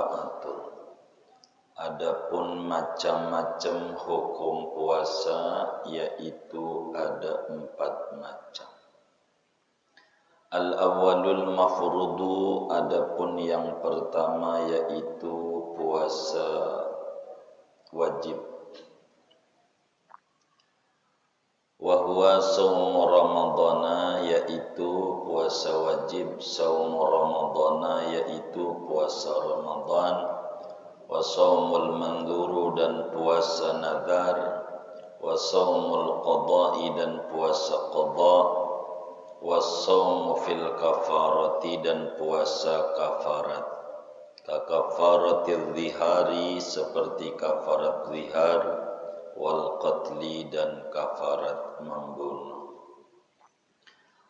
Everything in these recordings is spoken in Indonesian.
arba'atun. Adapun macam-macam hukum puasa, yaitu ada 4 macam. Al-awwalul mafrudu, adapun yang pertama yaitu puasa wajib. Wa huwa shaum ramadhana, yaitu puasa wajib shaum ramadhana, yaitu puasa Ramadan. Wa shaumul mandhuru, dan puasa nadhar. Wa shaumul qada'i, dan puasa qada'. Wassaumu fil kafarati, dan puasa kafarat. Kakafaratil zihari, seperti kafarat zihar. Wal qatli, dan kafarat membunuh.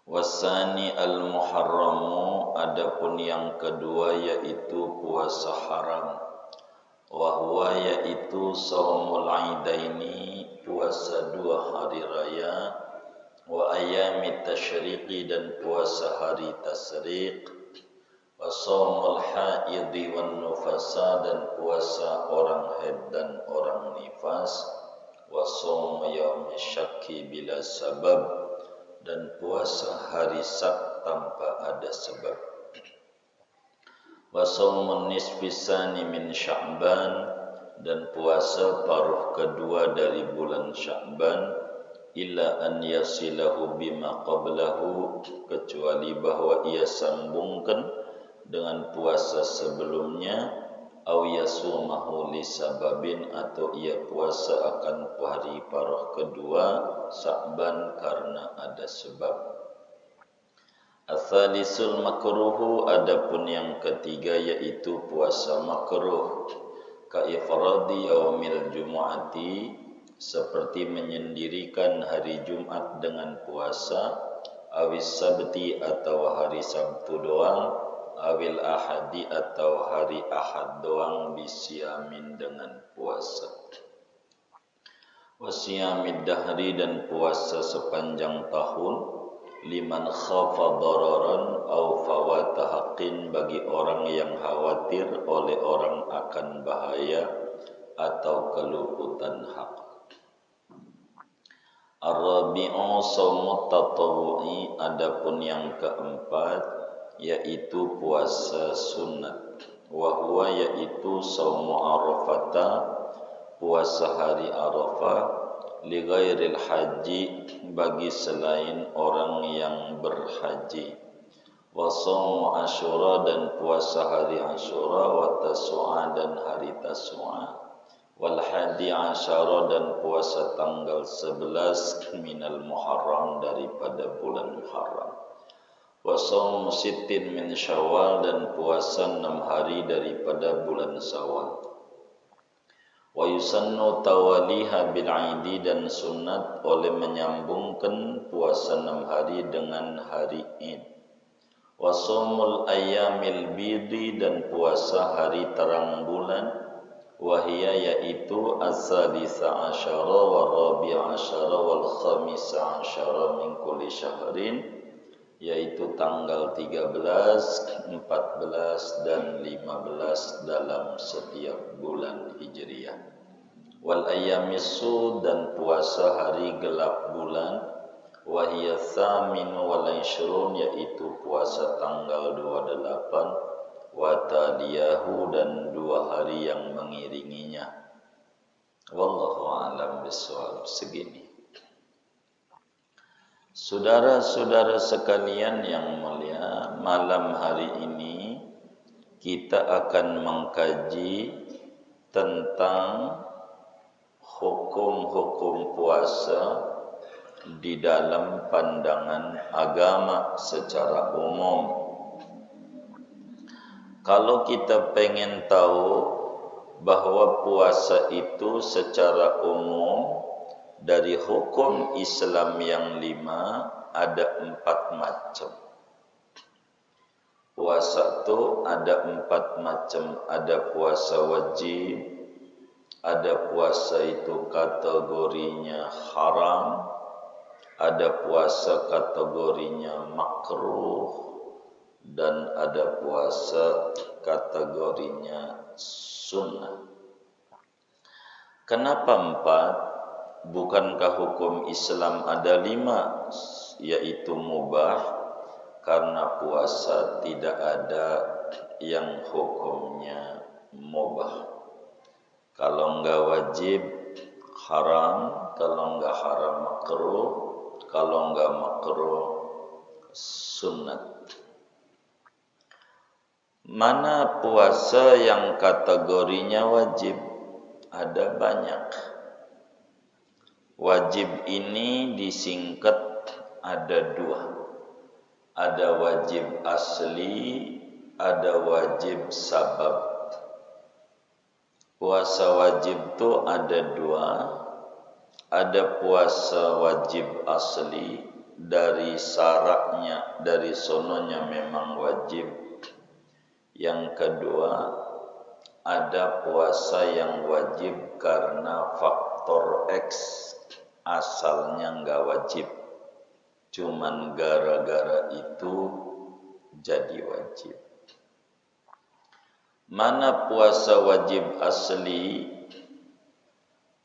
Wasani al muharramu, adapun yang kedua yaitu puasa haram. Wahwa, yaitu saumul aidaini, puasa 2 hari raya. Wa ayami tasyriqi, dan puasa hari tasyriq. Wa shaumul haidhi wan nufasa, dan puasa orang haid dan orang nifas. Wa shaum yaumi syakki bila sabab, dan puasa hari syak tanpa ada sebab. Wa shaumun nisfisani min Sya'ban, dan puasa paruh kedua dari bulan Sya'ban. Illa an yasilahu bima qablahu, kecuali bahwa ia sambungkan dengan puasa sebelumnya. Aw yasumahu li sababin, atau ia puasa akan hari paruh kedua Sya'ban karena ada sebab. Ats-tsalisul makruhu, adapun yang ketiga yaitu puasa makruh. Ka ifradi yaumil jumu'ati, seperti menyendirikan hari Jumat dengan puasa. Awis sabti, atau hari Sabtu doang. Awil ahadi, atau hari Ahad doang. Bisyamin, dengan puasa. Wasyamid dahri, dan puasa sepanjang tahun. Liman khafa dararan aw fawata haqqin, bagi orang yang khawatir oleh orang akan bahaya atau keluputan hak. Ar-rabi'u shaumut tatawwu'i, adapun yang keempat yaitu puasa sunat. Wa huwa, yaitu shaumu arafata, puasa hari Arafah. Li ghairil haji, bagi selain orang yang berhaji. Wa shaumu asyura, dan puasa hari Asyura. Wa tasu'a, dan hari Tasu'a. Wal hadi asyara, dan puasa tanggal 11 minal Muharram, daripada bulan Muharram. Wa shaum sittin min Syawal, dan puasa 6 hari daripada bulan Syawal. Wa yusannu tawaliha bil aidi, dan sunat oleh menyambungkan puasa 6 hari dengan hari Id. Wa shaumul ayyamil bidi, dan puasa hari terang bulan. Wahia, yaitu as-sadisa asyara wa rabi'a asyara wal khamisa asyara min kulli syahrin, yaitu tanggal 13, 14, dan 15 dalam setiap bulan Hijriah. Wal ayyamis sud, dan puasa hari gelap bulan. Wahia thaminu wal ishrun, yaitu puasa tanggal 28. Wa taliyahu, dan 2 hari yang mengiringinya. Wallahu a'lam bishawab. Segini. Saudara-saudara sekalian yang mulia, malam hari ini kita akan mengkaji tentang hukum-hukum puasa di dalam pandangan agama secara umum. Kalau kita pengen tahu bahwa puasa itu secara umum dari hukum Islam yang 5 ada 4 macam. Puasa itu ada 4 macam. Ada puasa wajib, ada puasa itu kategorinya haram, ada puasa kategorinya makruh, dan ada puasa kategorinya sunnah. Kenapa 4? Bukankah hukum Islam ada 5, yaitu mubah? Karena puasa tidak ada yang hukumnya mubah. Kalau enggak wajib haram, kalau enggak haram makruh, kalau enggak makruh sunnat. Mana puasa yang kategorinya wajib? Ada banyak. Wajib ini disingkat ada 2. Ada wajib asli, ada wajib sabab. Puasa wajib itu ada 2. Ada puasa wajib asli, dari syaratnya, dari sononya memang wajib. Yang kedua, ada puasa yang wajib karena faktor X, asalnya enggak wajib, cuman gara-gara itu jadi wajib. Mana puasa wajib asli?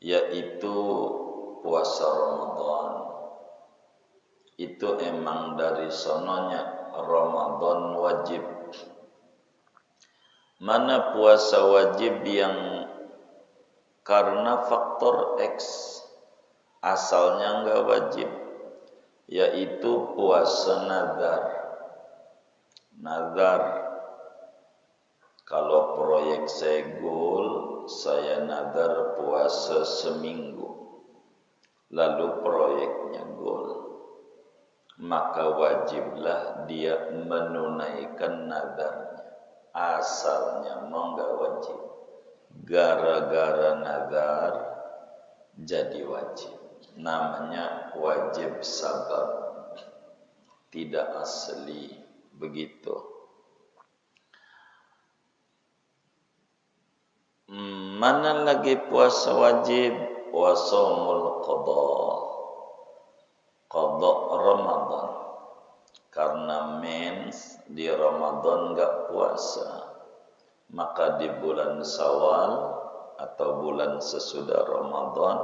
Yaitu puasa Ramadan. Itu emang dari sononya Ramadan wajib. Mana puasa wajib yang karena faktor X, asalnya enggak wajib? Yaitu puasa nazar. Nazar, kalau proyek saya goal, saya nazar puasa seminggu, lalu proyeknya goal, maka wajiblah dia menunaikan nazarnya. Asalnya mau enggak wajib, gara-gara nazar jadi wajib. Namanya wajib sabab, tidak asli. Begitu. Mana lagi puasa wajib? Wasomul qadha, qadha Ramadan. Karena mens di Ramadan enggak puasa, maka di bulan Syawal atau bulan sesudah Ramadan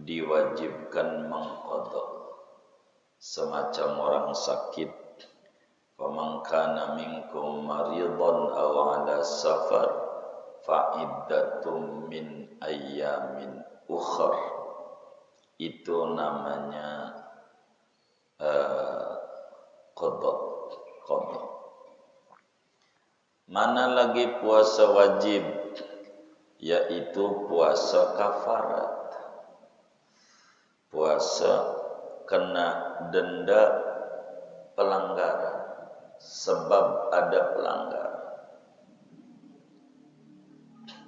diwajibkan mengqadha. Semacam orang sakit, faman kana minkum maridan aw ala safar fa'iddatum min ayyamin ukhar. Itu namanya qadha. Mana lagi puasa wajib? Yaitu puasa kafarat. Puasa kena denda pelanggaran, sebab ada pelanggaran.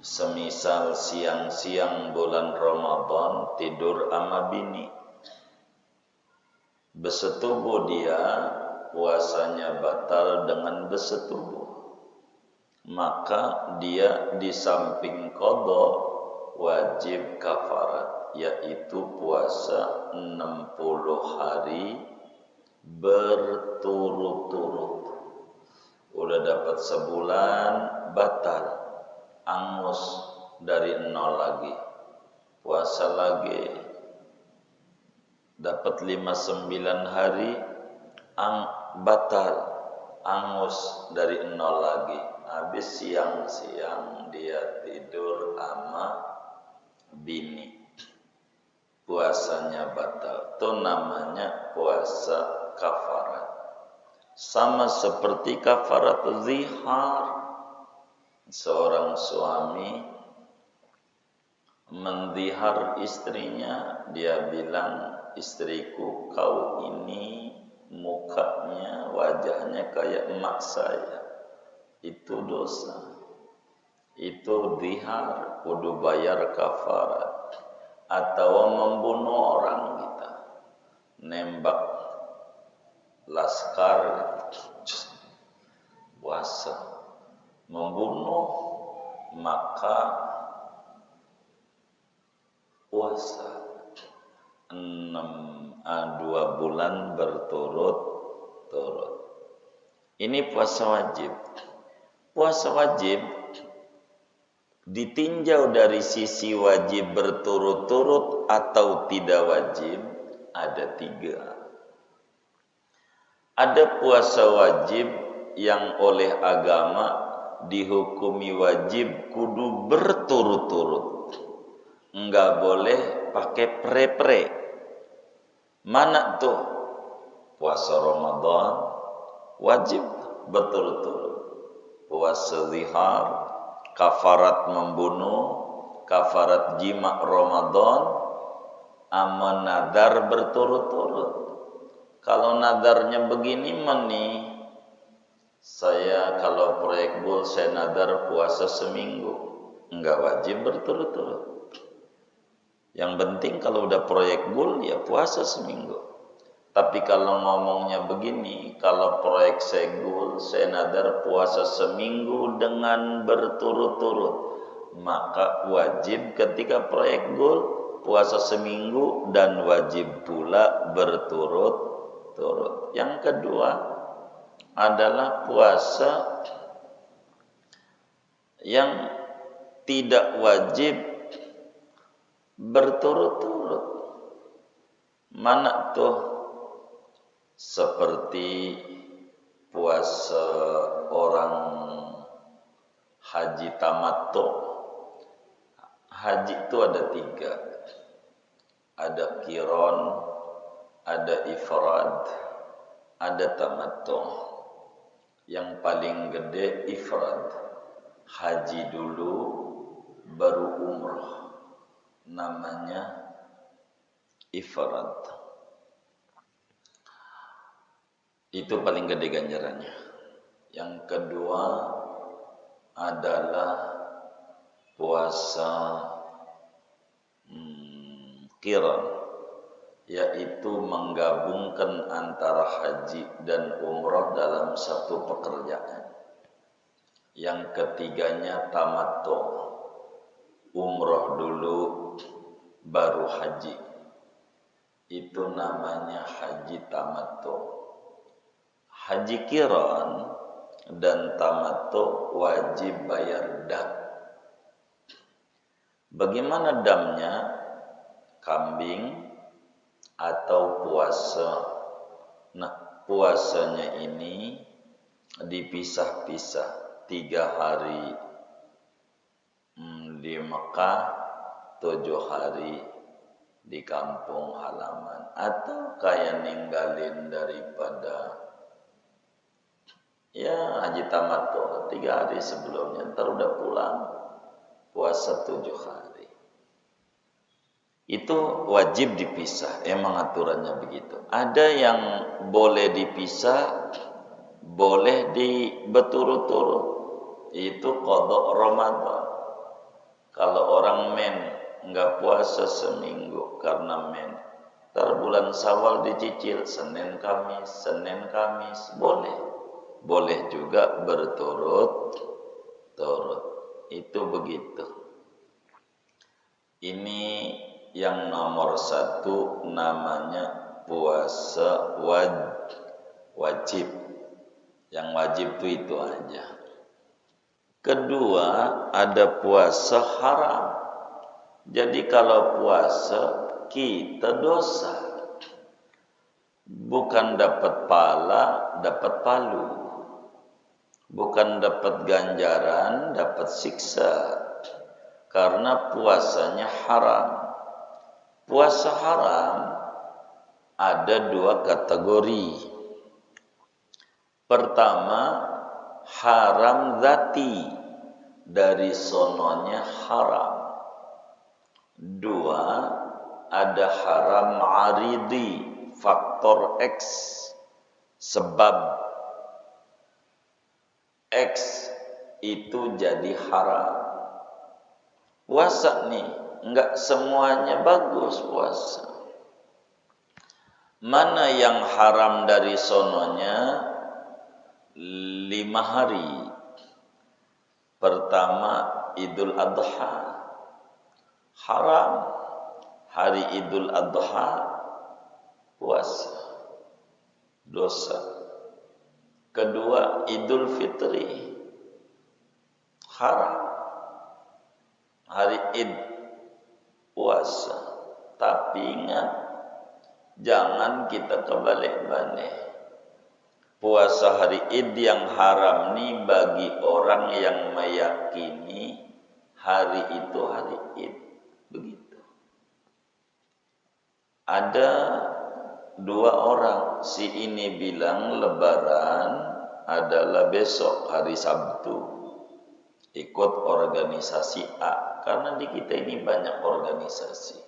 Semisal siang-siang bulan Ramadan tidur sama bini, bersetubuh dia, puasanya batal dengan bersetubuh. Maka dia di samping qadha wajib kafarat, yaitu puasa 60 hari berturut-turut. Udah dapat sebulan batal, angus dari 0 lagi, puasa lagi. Dapat 59 hari batal, angus dari 0 lagi. Habis siang-siang dia tidur sama bini, puasanya batal. Itu namanya puasa kafarat. Sama seperti kafarat zihar. Seorang suami mendihar istrinya, dia bilang, istriku, kau ini mukanya, wajahnya kayak emak saya. Itu dosa. Itu zihar, kudu bayar kafarat. Atau membunuh orang kita, nembak laskar, puasa, membunuh, maka puasa 2 bulan berturut-turut. Ini puasa wajib. Puasa wajib ditinjau dari sisi wajib berturut-turut atau tidak wajib, ada 3. Ada puasa wajib yang oleh agama dihukumi wajib kudu berturut-turut. Enggak boleh pakai pre-pre. Mana tuh? Puasa Ramadan wajib berturut-turut. Puasa zihar, kafarat membunuh, kafarat jima Ramadan, ama nadar berturut-turut. Kalau nadarnya begini nih, saya kalau proyek goal saya nadar puasa seminggu, enggak wajib berturut-turut. Yang penting kalau udah proyek goal ya puasa seminggu. Tapi kalau ngomongnya begini, kalau proyek saya goal saya nadar puasa seminggu dengan berturut-turut, maka wajib ketika proyek goal puasa seminggu dan wajib pula berturut-turut. Yang kedua adalah puasa yang tidak wajib berturut-turut. Mana tuh? Seperti puasa orang haji tamattu. Haji itu ada 3. Ada qiran, ada ifrad, ada tamattu. Yang paling gede ifrad. Haji dulu baru umrah. Namanya ifrad. Itu paling gede ganjarannya. Yang kedua adalah puasa qiran, yaitu menggabungkan antara haji dan umrah dalam satu pekerjaan. Yang ketiganya tamattu, umrah dulu baru haji. Itu namanya haji tamattu. Haji qiran dan tamattu wajib bayar dam. Bagaimana damnya? Kambing atau puasa. Nah, puasanya ini dipisah-pisah 3 hari di Mekah, 7 hari di kampung halaman, atau kayak ninggalin daripada haji tamattu 3 hari sebelumnya, ntar udah pulang puasa 7 hari. Itu wajib dipisah, emang aturannya begitu. Ada yang boleh dipisah, boleh berturut-turut. Itu qada Ramadan. Kalau orang men enggak puasa seminggu karena men, ntar bulan Syawal dicicil Senin Kamis, boleh. Boleh juga berturut-turut. Itu begitu. Ini yang nomor 1 namanya puasa wajib. Yang wajib itu aja. Kedua ada puasa haram. Jadi kalau puasa kita dosa. Bukan dapat pala, dapat palu. Bukan dapat ganjaran, dapat siksa. Karena puasanya haram. Puasa haram ada 2 kategori. Pertama, haram zati, dari sononya haram. 2, ada haram aridi, faktor X, sebab X itu jadi haram. Puasa nih, enggak semuanya bagus puasa. Mana yang haram dari sononya? 5 hari. Pertama, Idul Adha. Haram. Hari Idul Adha puasa. Dosa. Kedua, Idul Fitri haram. Hari Id puasa. Tapi ingat, jangan kita kebalik-balik. Puasa hari Id yang haram nih bagi orang yang meyakini hari itu hari Id. Begitu. Ada dua orang, si ini bilang Lebaran adalah besok hari Sabtu, ikut organisasi A, karena di kita ini banyak organisasi,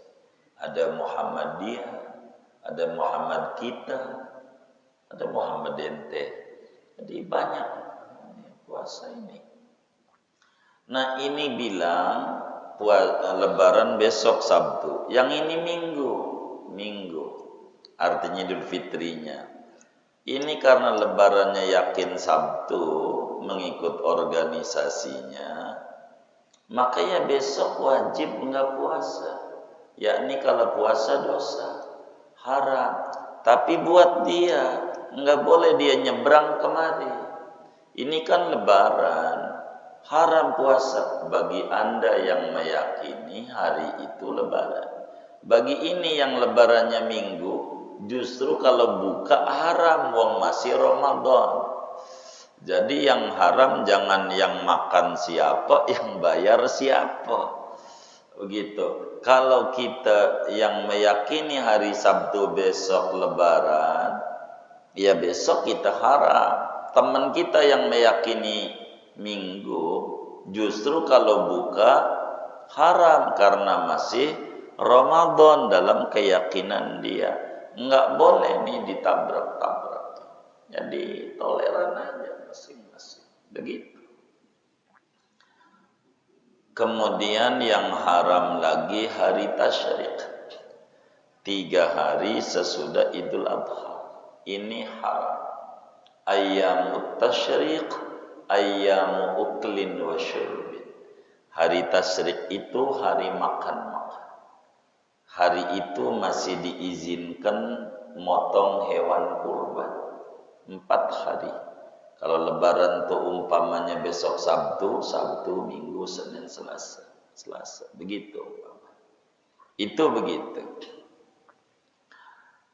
ada Muhammadiyah, ada Muhammad kita, ada Muhammad ente, jadi banyak puasa ini. Nah ini bilang Lebaran besok Sabtu, yang ini Minggu, artinya Idul Fitrinya. Ini karena Lebarannya yakin Sabtu, mengikut organisasinya, makanya besok wajib enggak puasa. Yakni kalau puasa dosa, haram. Tapi buat dia, enggak boleh dia nyebrang kemari. Ini kan Lebaran, haram puasa bagi Anda yang meyakini hari itu Lebaran. Bagi ini yang Lebarannya Minggu, justru kalau buka haram, wong masih Ramadan. Jadi yang haram jangan yang makan siapa, yang bayar siapa. Begitu. Kalau kita yang meyakini hari Sabtu besok Lebaran, ya besok kita haram. Teman kita yang meyakini Minggu, justru kalau buka haram karena masih Ramadan dalam keyakinan dia. Enggak boleh nih ditabrak-tabrak. Jadi toleran aja masing-masing. Begitu. Kemudian yang haram lagi hari tasyrik. 3 hari sesudah Idul Adha. Ini haram. Ayyamut tasyrik, ayyamu uklin wa syurbin. Hari tasyrik itu hari makan-makan. Hari itu masih diizinkan motong hewan kurban 4 hari. Kalau Lebaran tuh umpamanya besok Sabtu, Minggu, Senin, Selasa. Begitu. Itu begitu.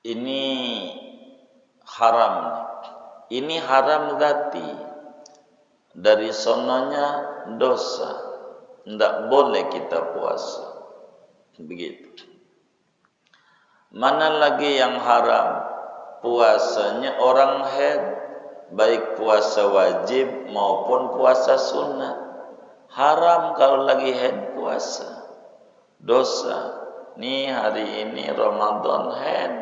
Ini haram. Ini haram dzati. Dari sononya dosa. Tidak boleh kita puasa. Begitu. Mana lagi yang haram? Puasanya orang haid, baik puasa wajib maupun puasa sunnah. Haram kalau lagi haid puasa. Dosa. Nih hari ini Ramadan haid,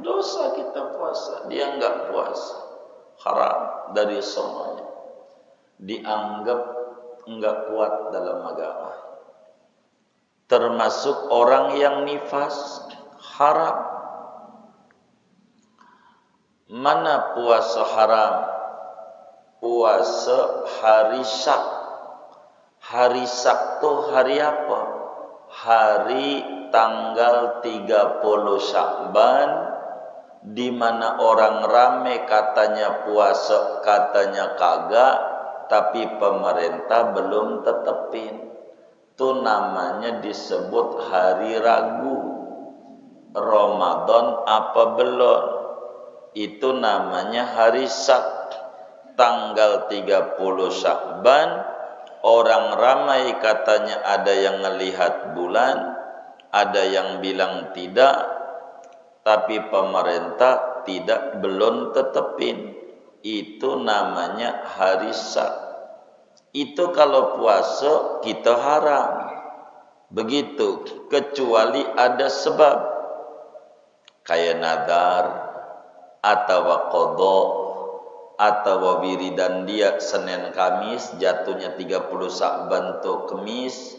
dosa kita puasa. Dia enggak puasa. Haram dari semuanya. Dianggap enggak kuat dalam agama. Termasuk orang yang nifas. Haram. Mana puasa haram? Puasa hari Syak. Hari Syak itu hari apa? Hari tanggal 30 Syakban, di mana orang rame katanya puasa, katanya kagak, tapi pemerintah belum tetepin. Itu namanya disebut hari ragu. Ramadan apa belum? Itu namanya hari Syak. Tanggal 30 Syakban, orang ramai katanya ada yang melihat bulan, ada yang bilang tidak, tapi pemerintah belum tetepin. Itu namanya hari Syak. Itu kalau puasa kita haram. Begitu, kecuali ada sebab. Kayak nadar atau qadha atau wiridan dia Senin Kamis, jatuhnya 30 Syakban tuh Kamis,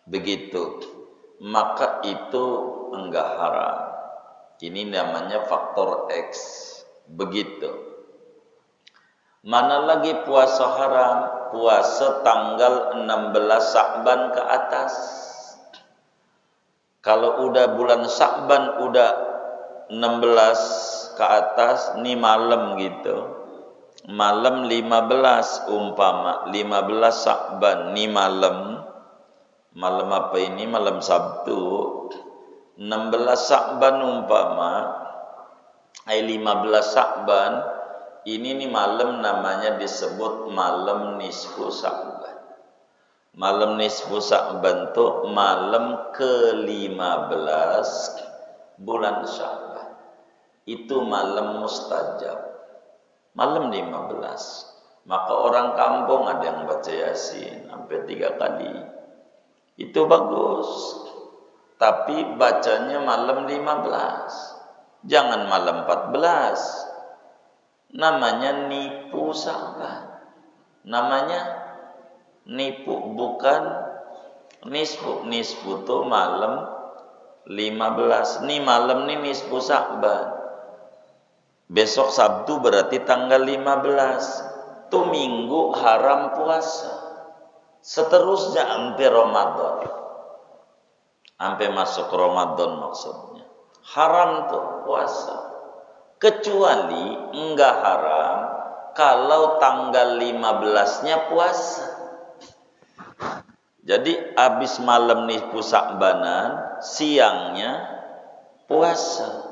begitu, maka itu enggak haram. Ini namanya faktor X. Begitu. Mana lagi puasa haram? Puasa tanggal 16 Syakban ke atas. Kalau udah bulan Syakban udah 16 ke atas, ini malam gitu, malam 15 umpama 15 Sa'ban ni malam apa ini, malam Sabtu 16 Sa'ban umpama 15 Sa'ban ini nih malam namanya disebut malam nisfu Sa'ban. Malam nisfu Sa'ban tuh malam ke-15 bulan Sya'ban. Itu malam mustajab. Malam 15. Maka orang kampung ada yang baca Yasin sampai 3 kali. Itu bagus. Tapi bacanya malam 15. Jangan malam 14. Namanya nipu Sa'ban. Namanya nipu, bukan nisfu. Nisfu tuh malam 15. Nih malam nih nisfu Sa'ban. Besok Sabtu berarti tanggal 15. Tuh minggu haram puasa. Seterusnya sampai Ramadan. Sampai masuk Ramadan maksudnya. Haram tuh puasa. Kecuali enggak haram kalau tanggal 15-nya puasa. Jadi habis malam nisfu Sa'banan, siangnya puasa.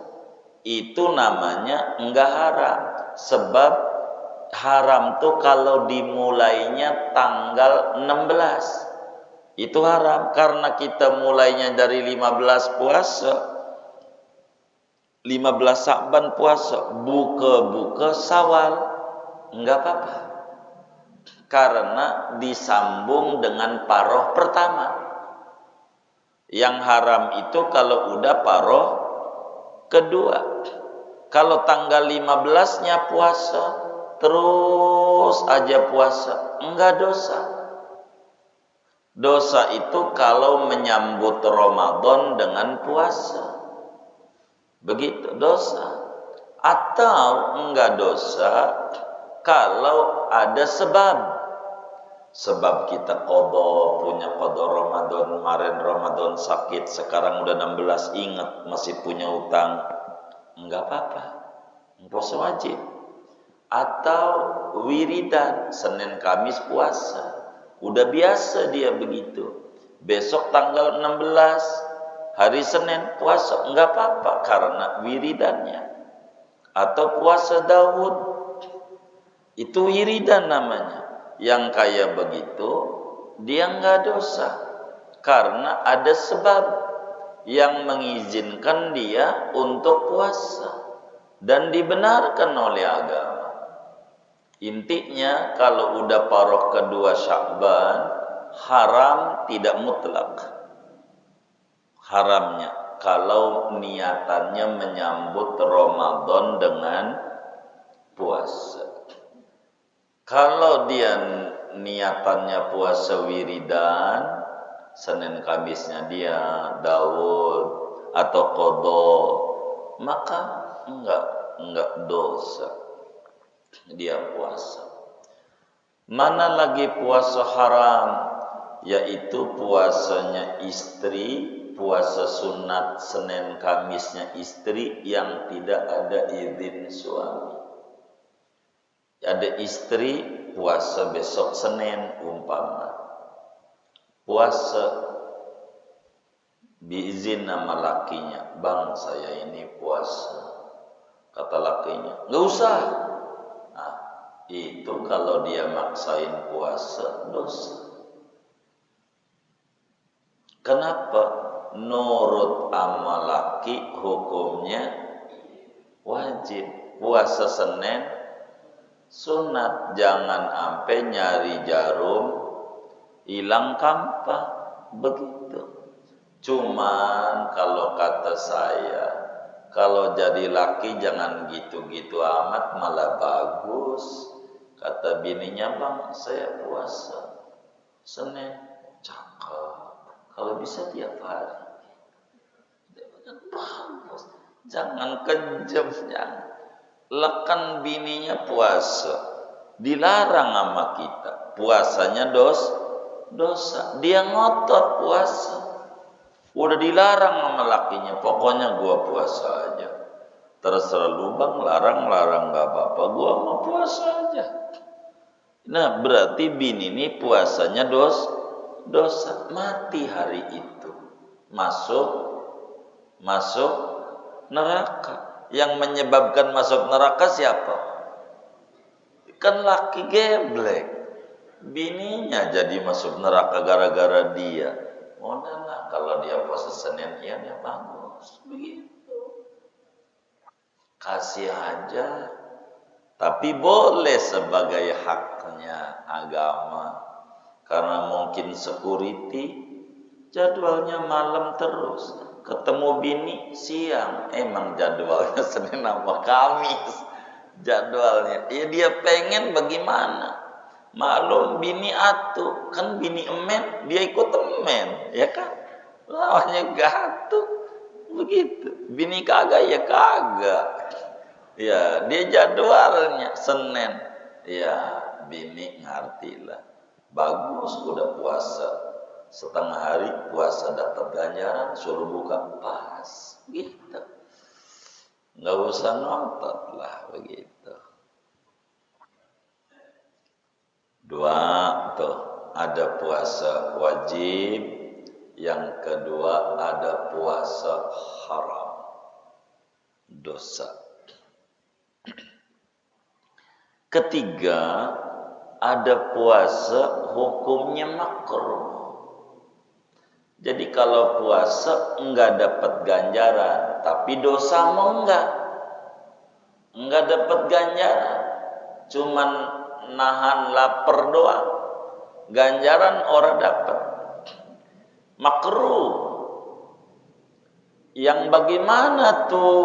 Itu namanya enggak haram. Sebab haram tuh kalau dimulainya tanggal 16. Itu haram karena kita mulainya dari 15 puasa. 15 Sa'ban puasa, buka Syawal, enggak apa-apa. Karena disambung dengan paroh pertama. Yang haram itu kalau udah paroh kedua. Kalau tanggal 15-nya puasa, terus aja puasa, enggak dosa. Dosa itu kalau menyambut Ramadan dengan puasa. Begitu dosa. Atau enggak dosa kalau ada sebab. Sebab kita qadha, punya qadha Ramadan, kemarin Ramadan sakit, sekarang udah 16, ingat masih punya utang. Enggak apa-apa. Puasa wajib. Atau wiridan, Senin Kamis puasa. Udah biasa dia begitu. Besok tanggal 16 hari Senin puasa, enggak apa-apa karena wiridannya. Atau puasa Daud, itu wiridan namanya. Yang kayak begitu, dia enggak dosa. Karena ada sebab yang mengizinkan dia untuk puasa. Dan dibenarkan oleh agama. Intinya kalau udah paroh kedua Sya'ban, haram tidak mutlak. Haramnya kalau niatannya menyambut Ramadan dengan puasa. Kalau dia niatannya puasa wiridan, Senin Kamisnya dia Daud atau qadha, maka enggak dosa dia puasa. Mana lagi puasa haram, yaitu puasanya istri, puasa sunat Senin Kamisnya istri yang tidak ada izin suami. Ada istri puasa besok Senin umpama, puasa diizin nama lakinya, bang saya ini puasa. Kata lakinya, nggak usah. Nah, itu kalau dia maksain puasa dosa. Kenapa? Nurut ama laki hukumnya wajib. Puasa Senin sunat. Jangan sampai nyari jarum hilang kampak. Begitu. Cuman kalau kata saya, kalau jadi laki jangan gitu-gitu amat, malah bagus. Kata bininya, bang saya puasa Senin. Cakep. Kalau bisa tiap hari. Bagus. Jangan kejam, jangan. Lekan bininya puasa. Dilarang sama kita. Puasanya dosa. Dia ngotot puasa. Udah dilarang sama lakinya. Pokoknya gua puasa aja. Terserah lu bang, larang nggak apa-apa, gua mau puasa aja. Nah berarti bini ini puasanya dosa, mati hari itu, masuk neraka. Yang menyebabkan masuk neraka siapa? Kan laki geblek, bininya jadi masuk neraka gara-gara dia. Udahlah, kalau dia puasa Senin ya dia bagus, begitu. Kasih aja, tapi boleh sebagai haknya agama. Karena mungkin security jadwalnya malam terus, ketemu bini siang, emang jadwalnya Senin sama Kamis jadwalnya. Ya dia pengen bagaimana? Maklum bini atuh, kan bini emen, dia ikut emen, ya kan? Lawannya gatuh, begitu. Bini kagak ya kagak. Ya, dia jadwalnya Senin. Ya, bini ngertilah. Bagus udah puasa. Setengah hari puasa dapat ganjaran, suruh buka pas. Gitu. Nggak usah ngotot lah begitu. Dua tuh, ada puasa wajib, yang kedua ada puasa haram, dosa. Ketiga, ada puasa hukumnya makruh. Jadi kalau puasa enggak dapat ganjaran, tapi dosa mau enggak dapat ganjaran, cuman nahan lapar doang, ganjaran orang dapat. Makruh. Yang bagaimana tuh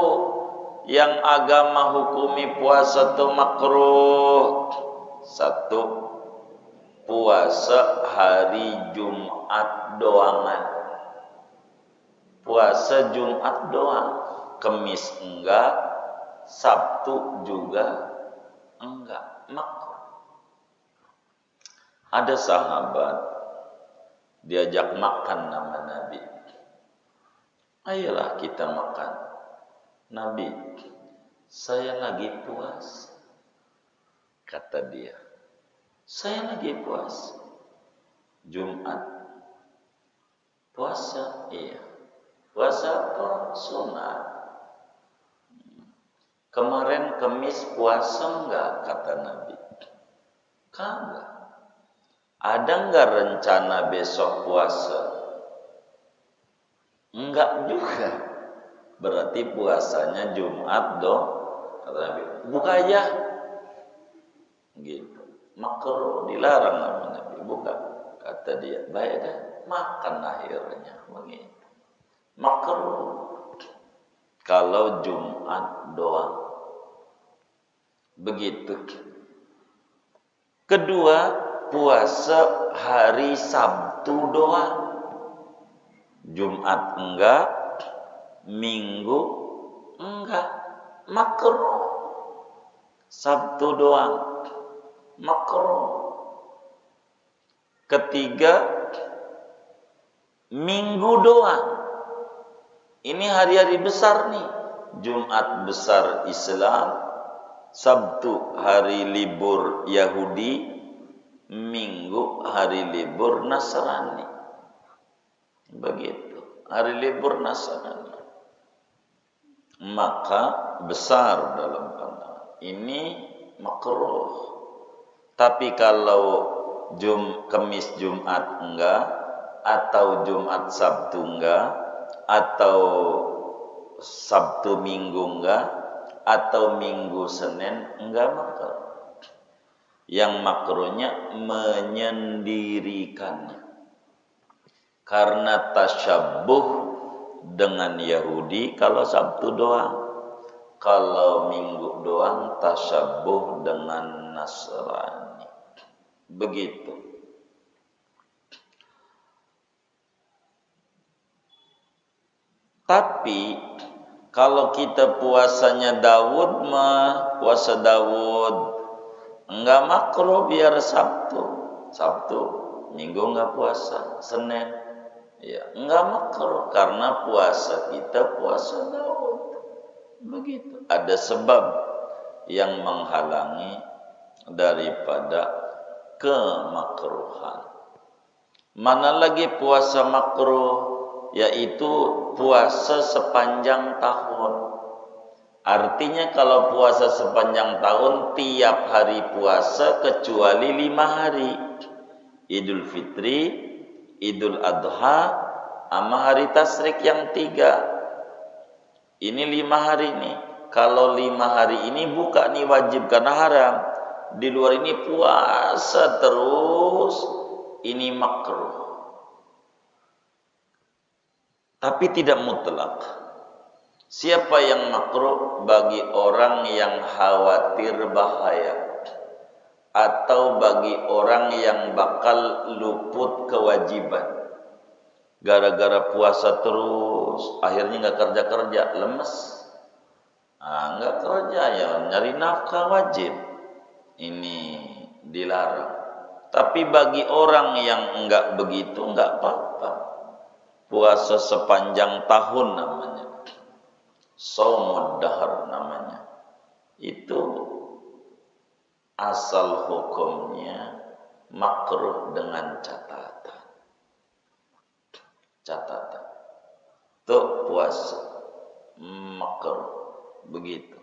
yang agama hukumi puasa tuh makruh? Satu, puasa hari Jumat doangan. Puasa Jumat doang, Kemis enggak, Sabtu juga enggak, makruh. Ada sahabat diajak makan sama Nabi. Ayolah kita makan. Nabi, saya lagi puasa. Kata dia, saya lagi puasa. Jumat puasa, iya. Puasa apa? Sunat. Kemarin Kemis puasa enggak? Kata Nabi. Kagak. Ada enggak rencana besok puasa? Enggak juga. Berarti puasanya Jumat dong. Kata Nabi, buka aja. Gitu. Makruh, dilarang sama Nabi, buka. Kata dia, baik dah, makan akhirnya. Begitu. Makruh. Kalau Jumat doang. Begitu. Kedua, puasa hari Sabtu doang. Jumat enggak, Minggu enggak, makruh. Sabtu doang, makruh. Ketiga, Minggu doang. Ini hari-hari besar nih. Jumat besar Islam, Sabtu hari libur Yahudi, Minggu hari libur Nasrani. Begitu, hari libur Nasrani. Maka besar dalam pandangan ini makruh. Tapi kalau Kemis Jumat enggak, atau Jumat Sabtu enggak, atau Sabtu Minggu enggak, atau Minggu Senin enggak makruh. Yang makruhnya menyendirikannya. Karena tasyabbuh dengan Yahudi kalau Sabtu doang. Kalau Minggu doang tasyabbuh dengan Nasrani. Begitu. Tapi kalau kita puasanya Daud mah, puasa Daud enggak makruh biar Sabtu, Minggu enggak puasa, Senin ya enggak makruh karena puasa kita puasa Daud. Begitu. Ada sebab yang menghalangi daripada kemakruhan. Mana lagi puasa makruh, yaitu puasa sepanjang tahun. Artinya kalau puasa sepanjang tahun, tiap hari puasa kecuali 5 hari. Idul Fitri, Idul Adha, sama hari Tasyrik yang 3. Ini 5 hari nih. Kalau 5 hari ini buka nih wajib karena haram. Di luar ini puasa terus, ini makruh. Tapi tidak mutlak. Siapa yang makruh? Bagi orang yang khawatir bahaya, atau bagi orang yang bakal luput kewajiban. Gara-gara puasa terus, akhirnya nggak kerja-kerja, lemes. Nggak kerja ya, nyari nafkah wajib. Ini dilarang. Tapi bagi orang yang nggak begitu, nggak apa-apa. Puasa sepanjang tahun namanya. Shaumud dahr namanya. Itu asal hukumnya makruh dengan catatan. Catatan. Tuh puasa makruh. Begitu.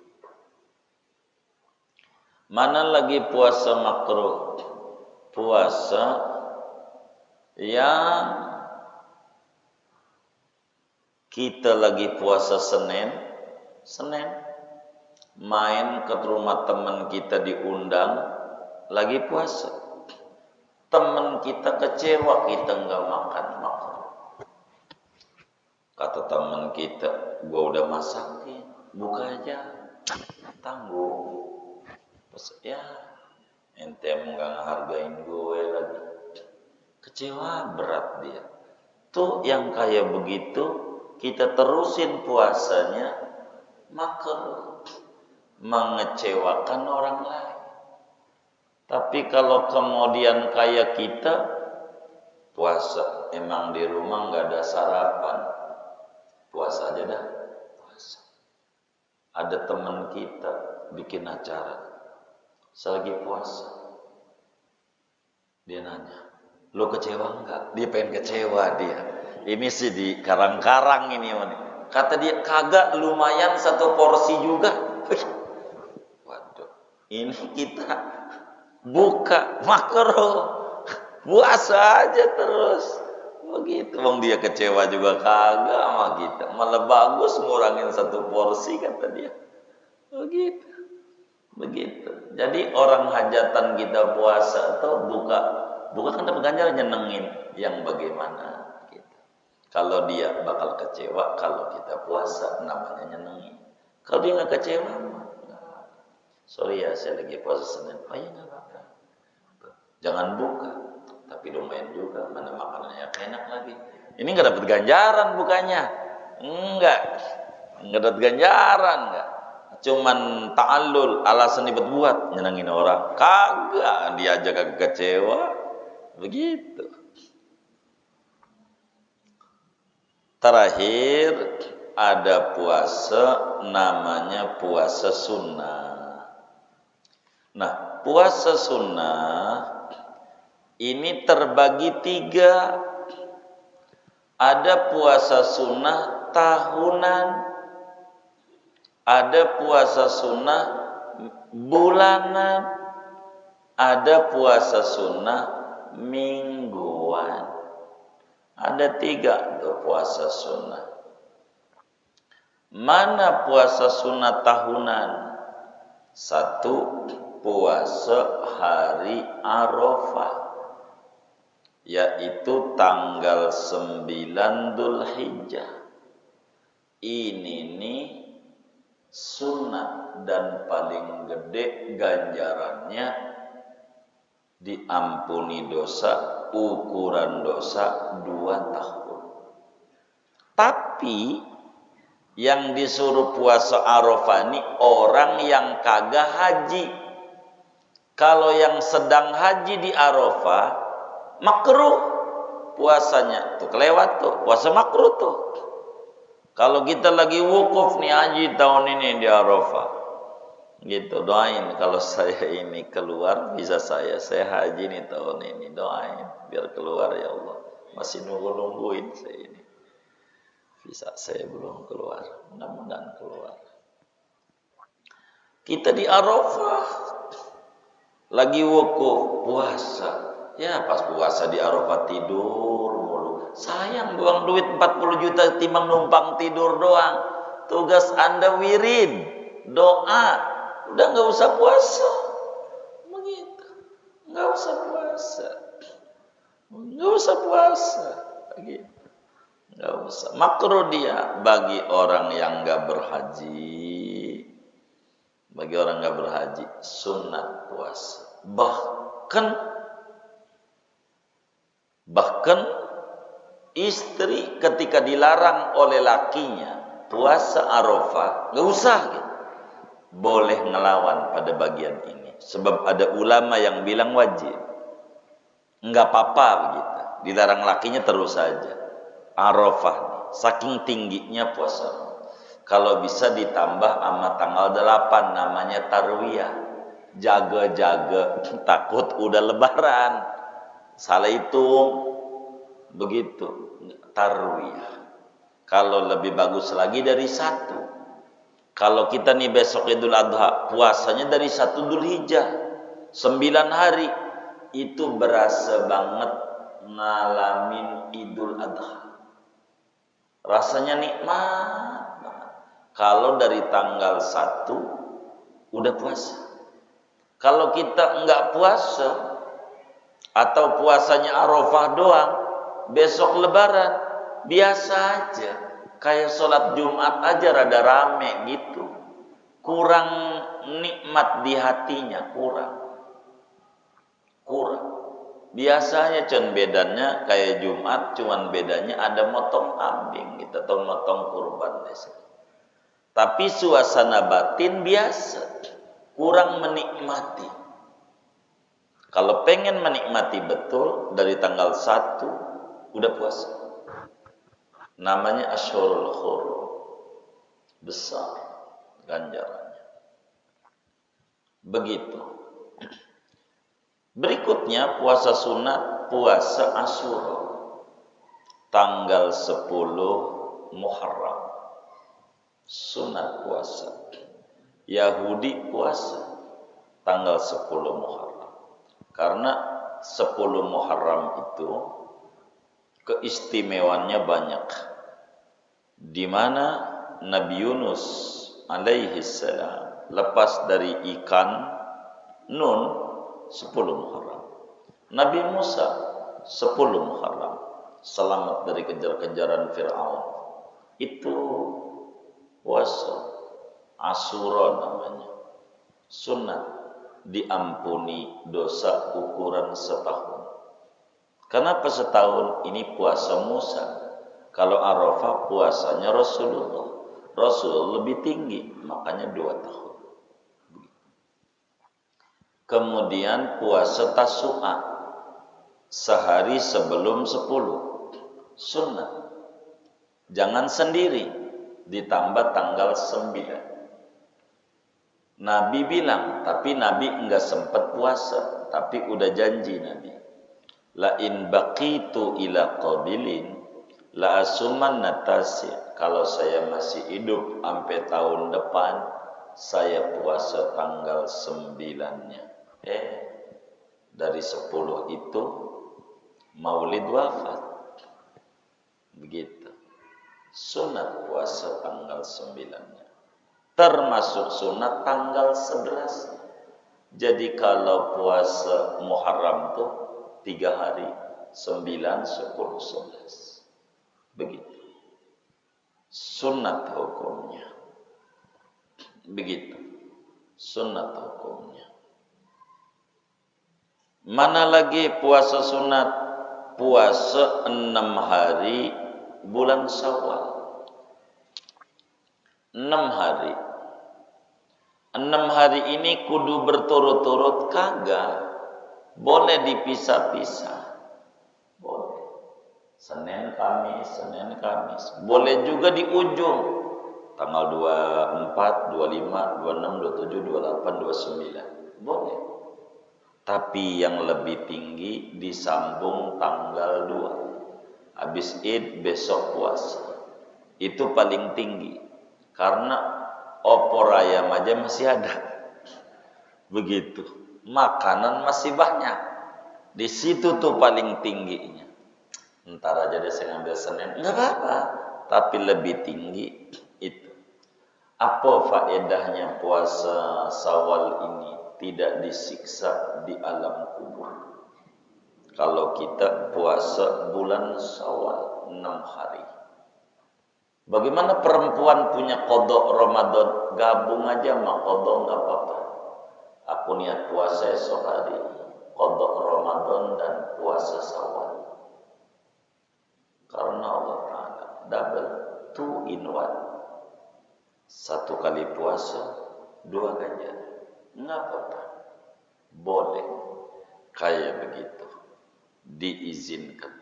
Mana lagi puasa makruh? Puasa yang kita lagi puasa Senin main ke rumah teman kita diundang lagi puasa, teman kita kecewa kita nggak makan. Kata teman kita, gua udah masakin, buka aja, tanggung. Terus ya ente nggak ngehargain gue lagi, kecewa berat dia. Tuh yang kayak begitu kita terusin puasanya, makruh, mengecewakan orang lain. Tapi kalau kemudian kayak kita puasa, emang di rumah nggak ada sarapan, puasa aja dah, puasa. Ada teman kita bikin acara, selagi puasa, dia nanya, lo kecewa nggak? Dia pengen kecewa dia. Ini sih di karang-karang ini. Kata dia, kagak, lumayan 1 porsi juga. Waduh, ini kita buka makruh, puasa aja terus. Begitu, wong dia kecewa juga kagak sama kita. Malah bagus ngurangin 1 porsi kata dia. Begitu. Jadi orang hajatan kita puasa atau buka kan dapat ganjaran nyenengin yang bagaimana. Kalau dia bakal kecewa, kalau kita puasa namanya nyenengin. Kalau dia nggak kecewa, sorry ya saya lagi puasa Senin. Oh ya nggak apa-apa. Jangan buka, tapi lumayan juga. Mana makanannya enak lagi. Ini nggak dapat ganjaran bukanya, nggak dapat ganjaran nggak. Cuman ta'allul, alasan dibuat nyenengin orang. Kagak, dia aja kagak kecewa. Begitu. Terakhir ada puasa namanya puasa sunnah. Nah, puasa sunnah ini terbagi 3. Ada puasa sunnah tahunan, ada puasa sunnah bulanan, ada puasa sunnah mingguan. Ada 3 tuh puasa sunnah. Mana puasa sunnah tahunan? 1, puasa hari Arafah, yaitu tanggal 9 Dzulhijjah. Ini nih sunnah dan paling gede ganjarannya, diampuni dosa, ukuran dosa 2 tahun. Tapi yang disuruh puasa Arafah ini orang yang kagak haji. Kalau yang sedang haji di Arafah makruh puasanya, tuh kelewat tuh, puasa makruh tuh. Kalau kita lagi wukuf nih haji tahun ini di Arafah, gitu, doain kalau saya ini keluar bisa saya haji nih tahun ini, doain biar keluar ya Allah. Masih nungguin saya ini, bisa saya belum keluar, mudah-mudahan keluar. Kita di Arafah lagi wukuf puasa, ya pas puasa di Arafah tidur mulu, sayang buang duit 40 juta timbang numpang tidur doang. Tugas Anda wirid, doa, udah nggak usah puasa, begitu, nggak usah puasa, begitu, nggak usah. Makruh dia bagi orang yang nggak berhaji, sunat puasa. Bahkan istri ketika dilarang oleh lakinya puasa Arafah, nggak usah gitu. Boleh ngelawan pada bagian ini, sebab ada ulama yang bilang wajib, nggak apa-apa begitu, dilarang lakinya terus saja. Arafah saking tingginya puasa, kalau bisa ditambah sama tanggal 8 namanya tarwiyah, jaga-jaga takut udah lebaran salah hitung, begitu tarwiyah. Kalau lebih bagus lagi dari 1. Kalau kita nih besok Idul Adha, puasanya dari 1 Dzulhijjah, 9 hari, itu berasa banget ngalamin Idul Adha. Rasanya nikmat banget. Kalau dari tanggal 1 udah puasa. Kalau kita enggak puasa atau puasanya Arafah doang, besok Lebaran biasa aja. Kayak sholat Jumat aja rada rame gitu, kurang nikmat di hatinya, kurang. Biasanya bedanya kayak Jumat, cuman bedanya ada motong kambing gitu atau motong kurban desa. Tapi suasana batin biasa, kurang menikmati. Kalau pengen menikmati betul, dari tanggal 1 udah puasa. Namanya Asyhurul Hurum, besar ganjarannya. Begitu. Berikutnya puasa sunat, puasa Asyura, tanggal 10 Muharram, sunat puasa. Yahudi puasa tanggal 10 Muharram, karena 10 Muharram itu keistimewaannya banyak, di mana Nabi Yunus alaihi salam lepas dari ikan Nun 10 Muharram, Nabi Musa 10 Muharram selamat dari kejar-kejaran Fir'aun, itu puasa Asyura namanya, sunat, diampuni dosa ukuran setahun. Kenapa setahun? Ini puasa Musa. Kalau Arafah puasanya Rasul lebih tinggi, makanya 2 tahun. Kemudian puasa Tasu'a, sehari sebelum 10, sunnah. Jangan sendiri, ditambah tanggal 9. Nabi bilang, tapi Nabi enggak sempat puasa, tapi udah janji Nabi, la in baqitu ila qabilin la asuman natasi, kalau saya masih hidup sampai tahun depan saya puasa tanggal 9-nya. Dari 10 itu Maulid wafat, begitu. Sunat puasa tanggal 9-nya, termasuk sunat tanggal 11. Jadi kalau puasa Muharram tuh 3 hari, 9, 10, 11. Begitu. Sunat hukumnya. Begitu. Sunat hukumnya. Mana lagi puasa sunat? Puasa 6 hari bulan Syawal. 6 hari. 6 hari ini kudu berturut-turut kagak. Boleh dipisah-pisah. Boleh. Senin Kamis. Boleh juga di ujung tanggal 24, 25, 26, 27, 28, 29. Boleh. Tapi yang lebih tinggi disambung tanggal 2. Habis Id besok puasa. Itu paling tinggi. Karena opor ayam aja masih ada. Begitu. Makanan masih banyak. Di situ tuh paling tingginya. Ntar aja deh saya ngambil Senin. Enggak apa-apa. Tapi lebih tinggi itu. Apa faedahnya puasa Syawal ini tidak disiksa di alam kubur? Kalau kita puasa bulan Syawal 6 hari. Bagaimana perempuan punya qada Ramadan? Gabung aja sama qada enggak apa-apa. Aku niat puasa esok hari, qada Ramadan dan puasa Syawal. Karena Allah Ta'ala double, 2 in 1. 1 kali puasa, 2 ganjaran. Enggak apa-apa. Boleh. Kayak begitu. Diizinkan.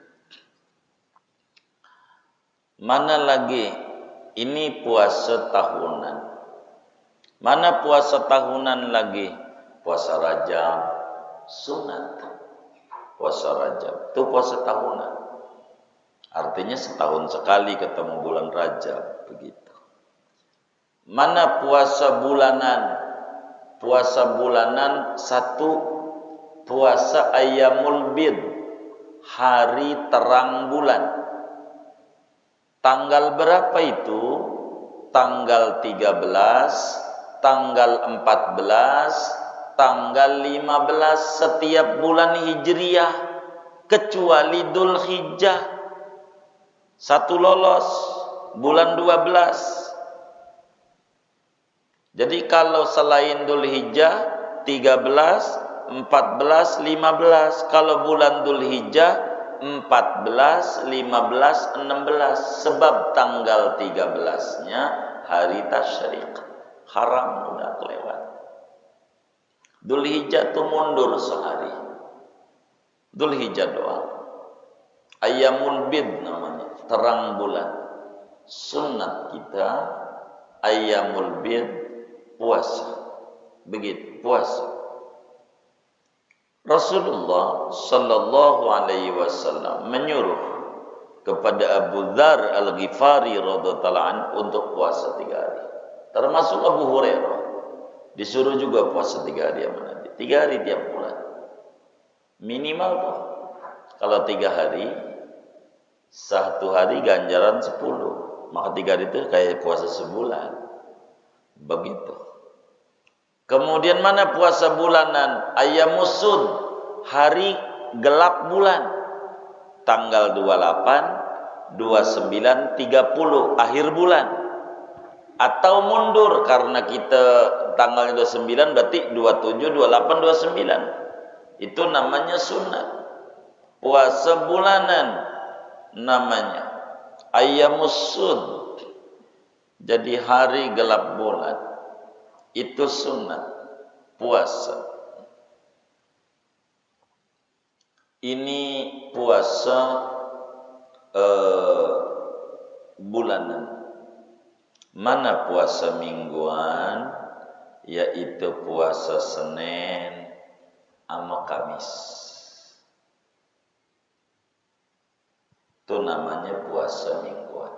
Mana lagi? Ini puasa tahunan. Mana puasa tahunan lagi? Puasa Rajab, sunat. Puasa Rajab, itu puasa tahunan. Artinya setahun sekali ketemu bulan Rajab, begitu. Mana puasa bulanan? Puasa bulanan 1, puasa Ayyamul Bid, hari terang bulan. Tanggal berapa itu? Tanggal 13, tanggal 14, tanggal 15 setiap bulan Hijriah, kecuali Dzul Hijjah. 1 lolos, bulan 12. Jadi kalau selain Dzul Hijjah 13, 14, 15. Kalau bulan Dzul Hijjah 14, 15, 16. Sebab tanggal 13-nya hari tasyrik. Haram udah kelewat. Dzul Hijjah itu mundur sehari. Dzul Hijjah doang. Ayyamul Bid namanya, terang bulan. Sunnat kita Ayyamul Bid puasa. Begitu, puasa. Rasulullah sallallahu alaihi wasallam menyuruh kepada Abu Dzar Al-Ghifari radhiyallahu anhu untuk puasa 3 hari. Termasuk Abu Hurairah. Disuruh juga puasa 3 hari sama Nabi. 3 hari tiap bulan. Minimal tuh. Kalau 3 hari, 1 hari ganjaran 10. Maka 3 hari itu kayak puasa sebulan. Begitu. Kemudian mana puasa bulanan? Ayyamus Sud, hari gelap bulan. Tanggal 28, 29, 30, akhir bulan. Atau mundur karena kita tanggalnya 29 berarti 27, 28, 29. Itu namanya sunat. Puasa bulanan namanya Ayyamus Sud. Jadi hari gelap bulan. Itu sunat puasa. Ini puasa bulanan. Mana puasa mingguan? Yaitu puasa Senin sama Kamis. Itu namanya puasa mingguan.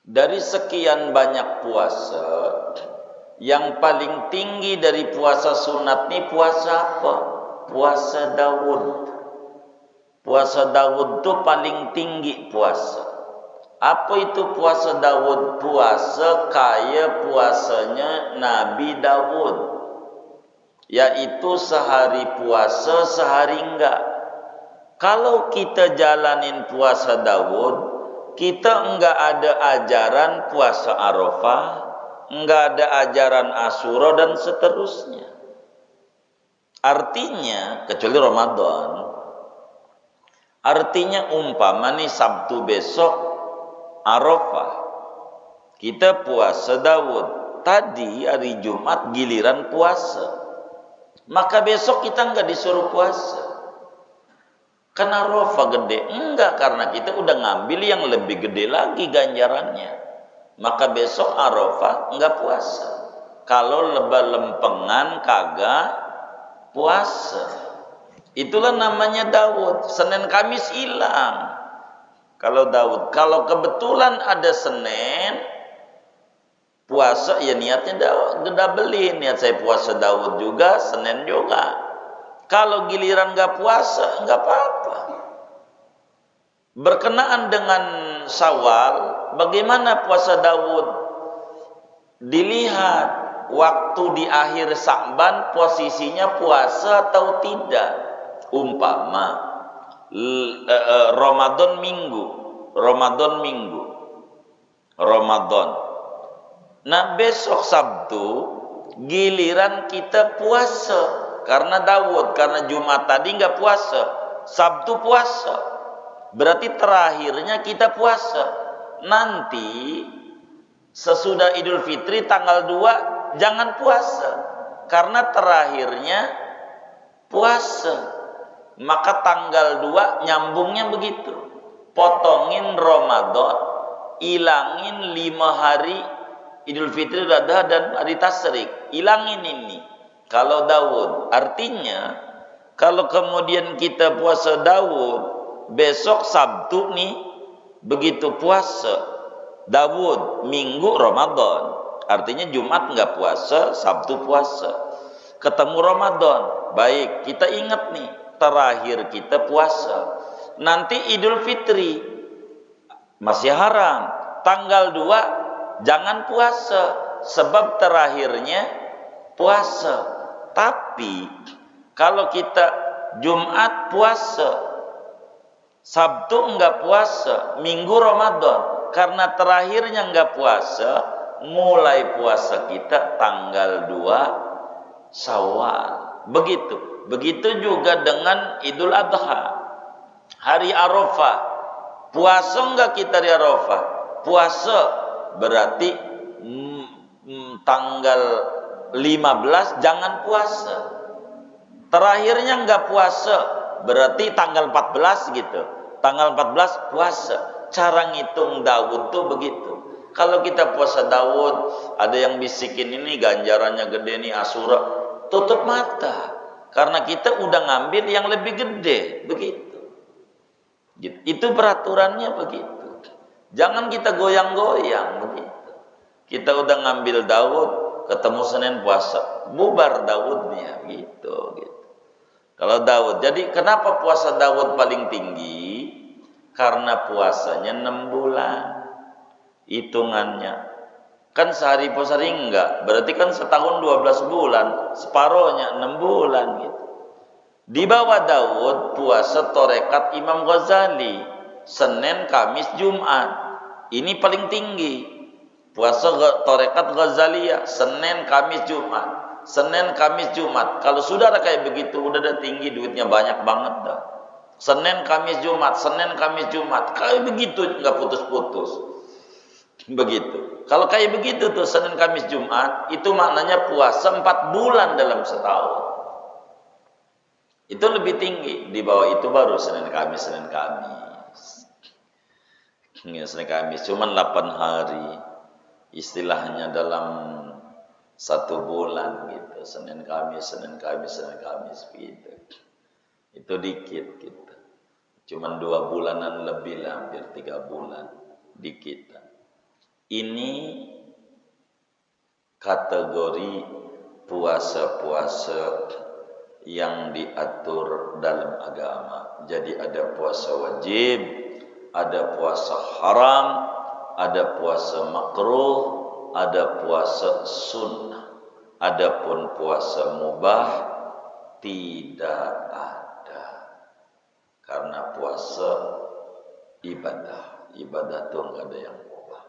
Dari sekian banyak puasa, yang paling tinggi dari puasa sunat ini puasa apa? Puasa Daud. Puasa Daud itu paling tinggi puasa. Apa itu puasa Daud? Puasa kayak puasanya Nabi Daud. Yaitu sehari puasa, sehari enggak. Kalau kita jalanin puasa Daud, kita enggak ada ajaran puasa Arafah, enggak ada ajaran Asyura dan seterusnya. Artinya, kecuali Ramadan. Artinya umpama nih Sabtu besok Arafah. Kita puasa Daud. Tadi hari Jumat giliran puasa. Maka besok kita enggak disuruh puasa. Kan Arafah gede. Enggak, karena kita udah ngambil yang lebih gede lagi ganjarannya. Maka besok Arafah enggak puasa. Kalau lempengan kagak puasa. Itulah namanya Daud. Senin Kamis hilang. Kalau Daud, kalau kebetulan ada Senin puasa, ya niatnya double-in. Niat saya puasa Daud juga, Senin juga. Kalau giliran nggak puasa, nggak apa-apa. Berkenaan dengan Syawal, bagaimana puasa Daud? Dilihat waktu di akhir Sa'ban posisinya puasa atau tidak. Umpama Ramadan minggu. Nah, besok Sabtu giliran kita puasa karena Daud, karena Jumat tadi nggak puasa, Sabtu puasa. Berarti terakhirnya kita puasa. Nanti sesudah Idul Fitri tanggal 2 jangan puasa karena terakhirnya puasa. Maka tanggal 2 nyambungnya begitu. Potongin Ramadan, ilangin 5 hari Idul Fitri, Adha dan hari Tasyrik. Ilangin ini. Kalau Daud, artinya kalau kemudian kita puasa Daud, besok Sabtu nih begitu puasa Daud, Minggu Ramadan. Artinya Jumat nggak puasa, Sabtu puasa. Ketemu Ramadan. Baik, kita ingat nih, terakhir kita puasa. Nanti Idul Fitri masih haram. Tanggal 2 jangan puasa sebab terakhirnya puasa. Tapi kalau kita Jumat puasa, Sabtu enggak puasa, Minggu Ramadan, karena terakhirnya enggak puasa, mulai puasa kita tanggal 2 Syawal. Begitu juga dengan Idul Adha. Hari Arafah. Puasa enggak kita di Arafah? Puasa. Berarti tanggal 15 jangan puasa. Terakhirnya enggak puasa. Berarti tanggal 14 gitu. Tanggal 14 puasa. Cara ngitung Daud tuh begitu. Kalau kita puasa Daud, ada yang bisikin ini ganjarannya gede nih Asyura, tutup mata. Karena kita udah ngambil yang lebih gede, begitu. Itu peraturannya begitu. Jangan kita goyang-goyang begitu. Kita udah ngambil Daud, ketemu Senin puasa, bubar Daudnya gitu. Kalau Daud, jadi kenapa puasa Daud paling tinggi? Karena puasanya 6 bulan. Hitungannya kan sehari puasa enggak, berarti kan setahun 12 bulan, separohnya 6 bulan gitu. Di bawah Daud puasa torekat Imam Ghazali, Senin, Kamis, Jumat. Ini paling tinggi. Puasa torekat Ghazaliyah, Senin, Kamis, Jumat. Senin, Kamis, Jumat. Kalau saudara kayak begitu udah tinggi, duitnya banyak banget dah. Senin, Kamis, Jumat, Senin, Kamis, Jumat. Kayak begitu enggak putus-putus. Begitu. Kalau kayak begitu tuh Senin, Kamis, Jumat, itu maknanya puasa 4 bulan dalam setahun. Itu lebih tinggi. Di bawah itu baru Senin, Kamis. Senin, Kamis cuman 8 hari. Istilahnya dalam 1 bulan gitu. Senin, Kamis gitu. Itu dikit gitu. Cuman 2 bulanan lebih lah, hampir 3 bulan. Dikit. Ini kategori puasa-puasa yang diatur dalam agama. Jadi ada puasa wajib, ada puasa haram, ada puasa makruh, ada puasa sunnah. Adapun puasa mubah tidak ada. Karena puasa ibadah. Ibadah itu enggak ada yang mubah.